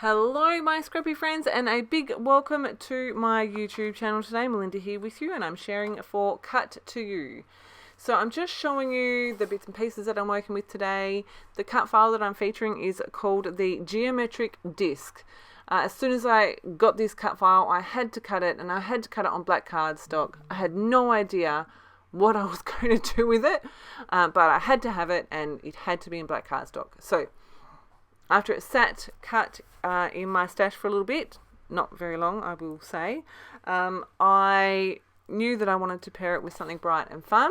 Hello my scrappy friends, and a big welcome to my YouTube channel today. Melinda here with you, and I'm sharing for Cut to You. So I'm just showing you the bits and pieces that I'm working with today. The cut file that I'm featuring is called the Geometric Disc. As soon as I got this cut file, I had to cut it, and I had to cut it on black cardstock. I had no idea what I was going to do with it, but I had to have it, and it had to be in black cardstock. So after it sat cut in my stash for a little bit, not very long I will say, I knew that I wanted to pair it with something bright and fun,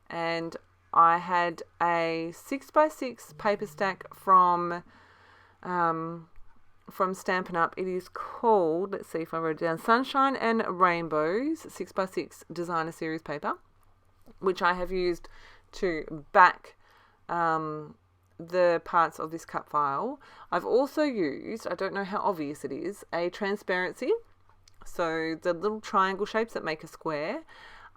and I had a 6x6 paper stack from Stampin' Up. It is called, let's see if I wrote it down, Sunshine and Rainbows 6x6 Designer Series paper, which I have used to back the parts of this cut file. I've also used, I don't know how obvious it is, a transparency. So the little triangle shapes that make a square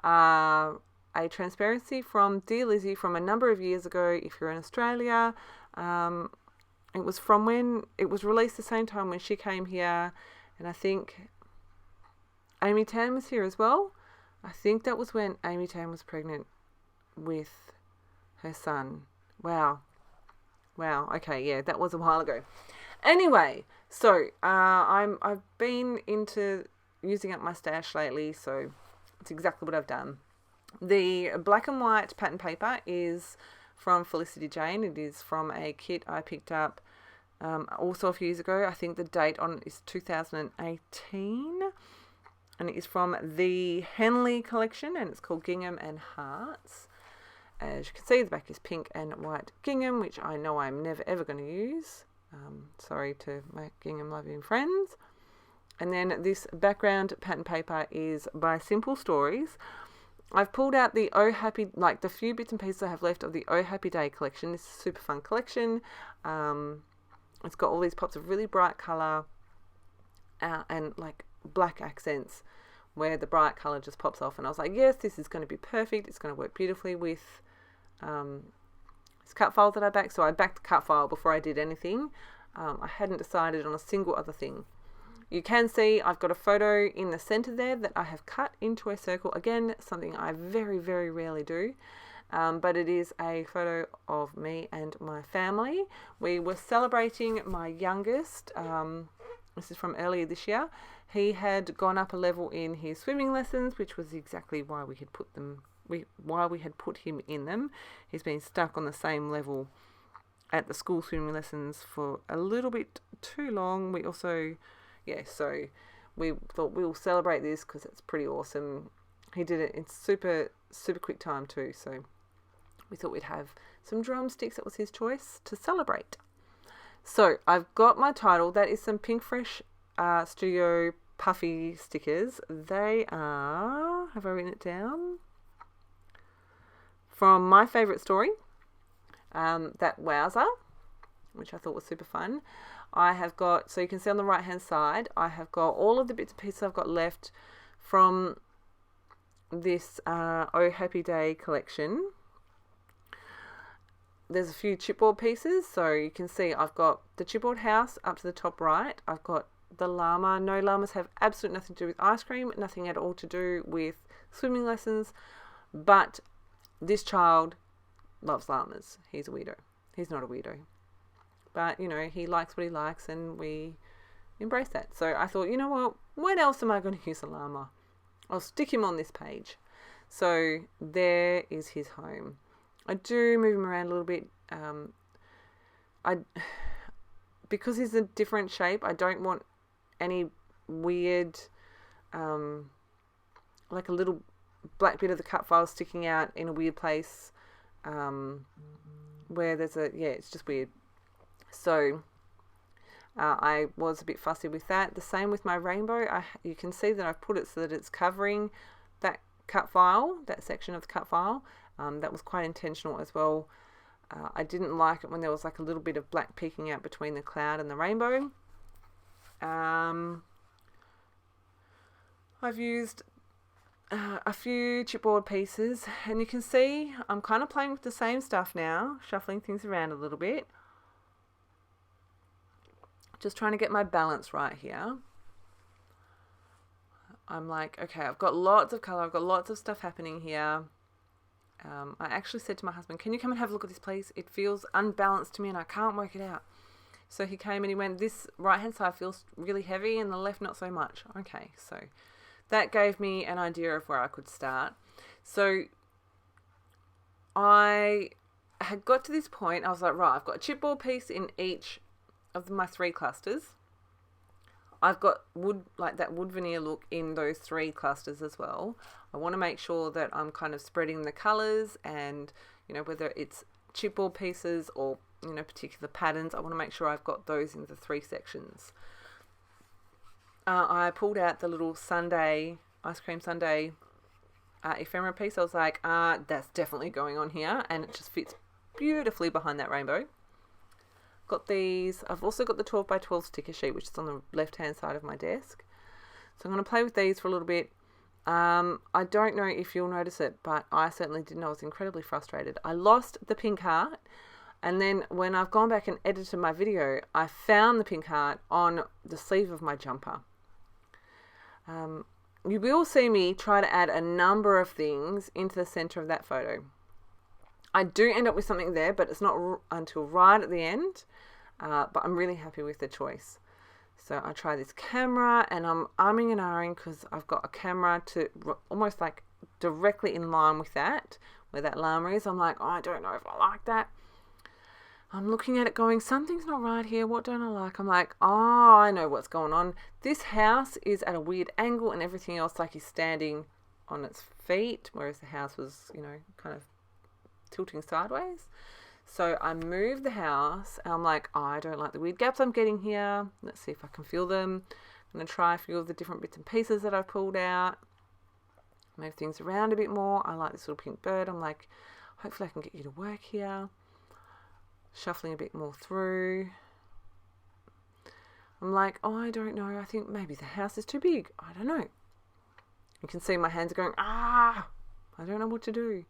are a transparency from Dear Lizzie from a number of years ago. If you're in Australia, it was from when it was released the same time when she came here, and I think Amy Tan was here as well. I think that was when Amy Tan was pregnant with her son. Wow, okay, yeah, that was a while ago. Anyway, so I've been into using up my stash lately, so it's exactly what I've done. The black and white pattern paper is from Felicity Jane. It is from a kit I picked up also a few years ago. I think the date on it is 2018, and it is from the Henley collection, and it's called Gingham and Hearts. As you can see, the back is pink and white gingham, which I know I'm never ever going to use. Sorry to my gingham loving friends. And then this background pattern paper is by Simple Stories. I've pulled out the Oh Happy, like the few bits and pieces I have left of the Oh Happy Day collection. This is a super fun collection. It's got all these pops of really bright colour and like black accents where the bright colour just pops off. And I was like, yes, this is going to be perfect. It's going to work beautifully with this cut file that I backed. So I backed the cut file before I did anything. I hadn't decided on a single other thing. You can see I've got a photo in the center there that I have cut into a circle. Again, something I very, very rarely do. But it is a photo of me and my family. We were celebrating my youngest. This is from earlier this year. He had gone up a level in his swimming lessons, which was exactly why we had put him in them. He's been stuck on the same level at the school swimming lessons for a little bit too long. We also, so we thought we'll celebrate this because it's pretty awesome. He did it in super quick time too, so we thought we'd have some drumsticks. That was his choice to celebrate. So I've got my title. That is some Pink Fresh Studio puffy stickers. They are, have I written it down? From My Favourite Story, that Wowza, which I thought was super fun. I have got, so you can see on the right hand side, I have got all of the bits and pieces I've got left from this Oh Happy Day collection. There's a few chipboard pieces, so you can see I've got the chipboard house up to the top right. I've got the llama. No, llamas have absolutely nothing to do with ice cream, nothing at all to do with swimming lessons, but this child loves llamas. He's a weirdo. He's not a weirdo, but you know, he likes what he likes, and we embrace that. So I thought, you know what, when else am I going to use a llama? I'll stick him on this page. So there is his home. I do move him around a little bit. Because he's a different shape, I don't want any weird, like a little black bit of the cut file sticking out in a weird place, where there's it's just weird. So I was a bit fussy with that. The same with my rainbow. You can see that I've put it so that it's covering that cut file, that section of the cut file. That was quite intentional as well. I didn't like it when there was like a little bit of black peeking out between the cloud and the rainbow. I've used a few chipboard pieces, and you can see I'm kind of playing with the same stuff now, shuffling things around a little bit. Just trying to get my balance right here. I'm like, okay, I've got lots of colour. I've got lots of stuff happening here. I actually said to my husband, can you come and have a look at this, please? It feels unbalanced to me and I can't work it out. So he came and he went, this right-hand side feels really heavy and the left not so much. Okay, so that gave me an idea of where I could start. So I had got to this point. I was like, right, I've got a chipboard piece in each of my 3 clusters. I've got wood, like that wood veneer look in those 3 clusters as well. I want to make sure that I'm kind of spreading the colours and, you know, whether it's chipboard pieces or, you know, particular patterns, I want to make sure I've got those in the 3 sections. I pulled out the little sundae, ice cream sundae ephemera piece. I was like, that's definitely going on here, and it just fits beautifully behind that rainbow. Got these. I've also got the 12 by 12 sticker sheet, which is on the left hand side of my desk. So I'm going to play with these for a little bit. I don't know if you'll notice it, but I certainly didn't. I was incredibly frustrated. I lost the pink heart, and then when I've gone back and edited my video, I found the pink heart on the sleeve of my jumper. You will see me try to add a number of things into the center of that photo. I do end up with something there, but it's not until right at the end. But I'm really happy with the choice. So I try this camera, and I'm umming and ahhing because I've got a camera to almost like directly in line with that, where that llama is. I'm like, oh, I don't know if I like that. I'm looking at it going, something's not right here. What don't I like? I'm like, oh, I know what's going on. This house is at a weird angle and everything else like is standing on its feet, whereas the house was, you know, kind of tilting sideways. So I moved the house and I'm like, oh, I don't like the weird gaps I'm getting here. Let's see if I can feel them. I'm going to try a few of the different bits and pieces that I've pulled out. Move things around a bit more. I like this little pink bird. I'm like, hopefully I can get you to work here. Shuffling a bit more through. I'm like, oh, I don't know. I think maybe the house is too big. I don't know. You can see my hands are going, I don't know what to do.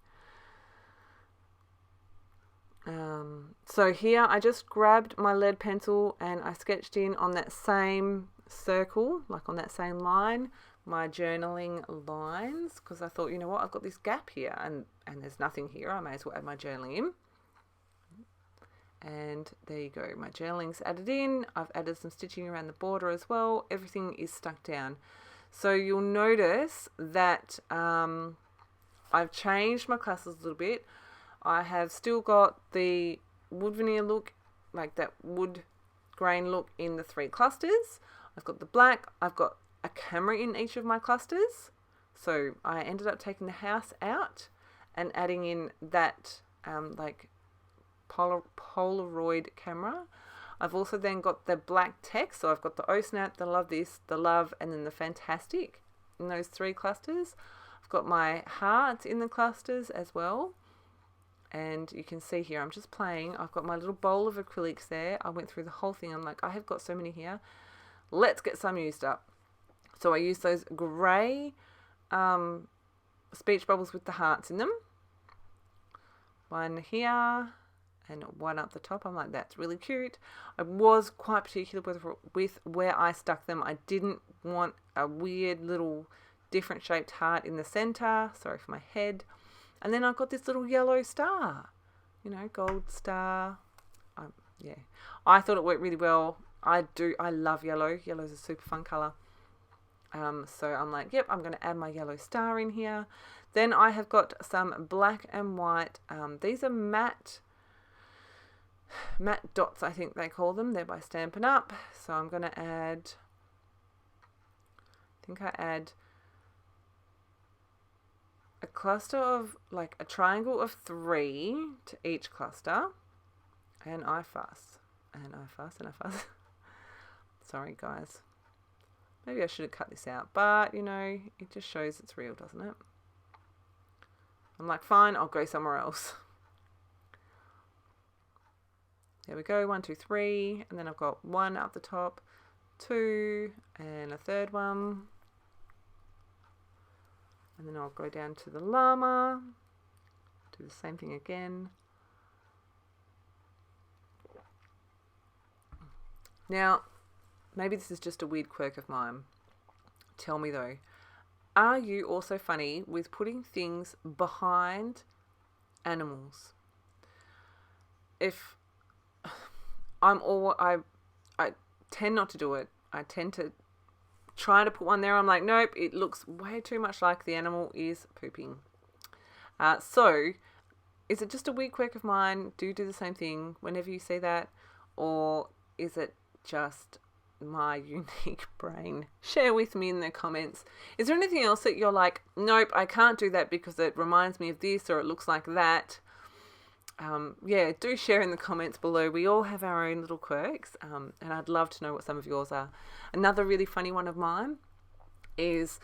So here I just grabbed my lead pencil and I sketched in on that same circle, like on that same line, my journaling lines, because I thought, you know what, I've got this gap here and there's nothing here. I may as well add my journaling in. And there you go, my journaling's added in. I've added some stitching around the border as well. Everything is stuck down. So you'll notice that I've changed my clusters a little bit. I have still got the wood veneer look, like that wood grain look in the 3 clusters. I've got the black. I've got a camera in each of my clusters. So I ended up taking the house out and adding in that like Polaroid camera. I've also then got the black text. So I've got the oh snap, the love this, the love, and then the fantastic in those 3 clusters. I've got my heart in the clusters as well. And you can see here, I'm just playing. I've got my little bowl of acrylics there. I went through the whole thing. I'm like, I have got so many here. Let's get some used up. So I use those grey speech bubbles with the hearts in them. One here and one up the top. I'm like, that's really cute. I was quite particular with where I stuck them. I didn't want a weird little different shaped heart in the center. Sorry for my head. And then I've got this little yellow star, you know, gold star. Yeah, I thought it worked really well. I love yellow. Yellow is a super fun color. So I'm like, yep, I'm going to add my yellow star in here. Then I have got some black and white. These are matte dots, I think they call them. They're by Stampin' Up. So I'm going to add, I add a cluster of, like a triangle of 3 to each cluster. And I fuss. And I fuss and I fuss. Sorry, guys. Maybe I should have cut this out, but, you know, it just shows it's real, doesn't it? I'm like, fine, I'll go somewhere else. There we go, 1, 2, 3, and then I've got 1 up the top, 2, and a 3rd one. And then I'll go down to the llama, do the same thing again. Now, maybe this is just a weird quirk of mine. Tell me though, are you also funny with putting things behind animals? If I tend not to do it. I tend to try to put one there. I'm like, nope, it looks way too much like the animal is pooping. So, is it just a weird quirk of mine? Do you do the same thing whenever you see that? Or is it just my unique brain? Share with me in the comments. Is there anything else that you're like, nope, I can't do that because it reminds me of this or it looks like that? Yeah, do share in the comments below. We all have our own little quirks, and I'd love to know what some of yours are. Another really funny one of mine is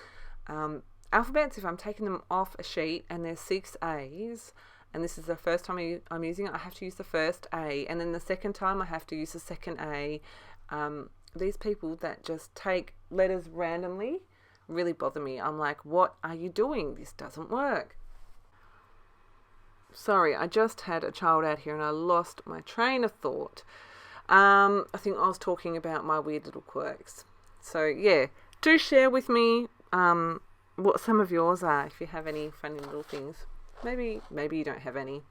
alphabets. If I'm taking them off a sheet and there's 6 A's, and this is the first time I'm using it, I have to use the first A, and then the second time I have to use the second A. These people that just take letters randomly really bother me. I'm like, what are you doing? This doesn't work. Sorry, I just had a child out here and I lost my train of thought. I think I was talking about my weird little quirks. So yeah, do share with me what some of yours are, if you have any funny little things. Maybe you don't have any.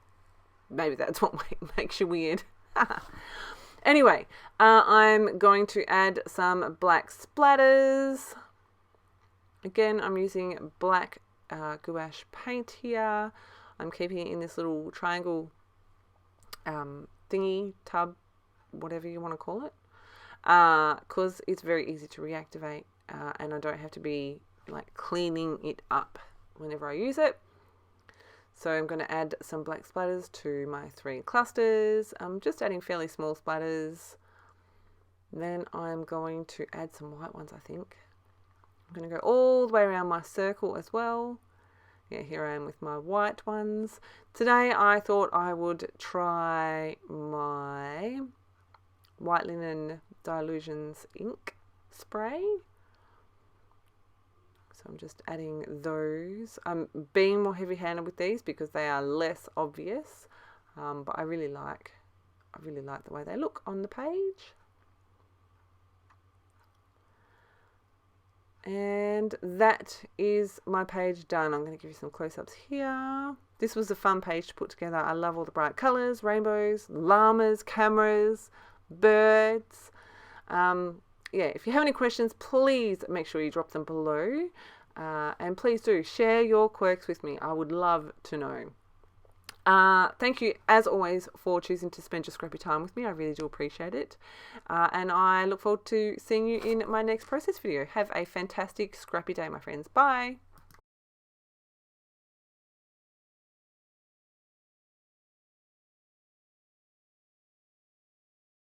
Maybe that's what makes you weird. Anyway, I'm going to add some black splatters. Again, I'm using black gouache paint here. I'm keeping it in this little triangle thingy, tub, whatever you want to call it, because it's very easy to reactivate, and I don't have to be like cleaning it up whenever I use it. So I'm going to add some black splatters to my 3 clusters. I'm just adding fairly small splatters. Then I'm going to add some white ones, I think. I'm going to go all the way around my circle as well. Yeah, here I am with my white ones. Today I thought I would try my White Linen Dilutions ink spray. So I'm just adding those. I'm being more heavy-handed with these because they are less obvious, but I really like the way they look on the page. And that is my page done. I'm going to give you some close-ups here. This was a fun page to put together. I love all the bright colours, rainbows, llamas, cameras, birds. Yeah, if you have any questions, please make sure you drop them below. And please do share your quirks with me. I would love to know. Thank you, as always, for choosing to spend your scrappy time with me. I really do appreciate it. And I look forward to seeing you in my next process video. Have a fantastic scrappy day, my friends. Bye.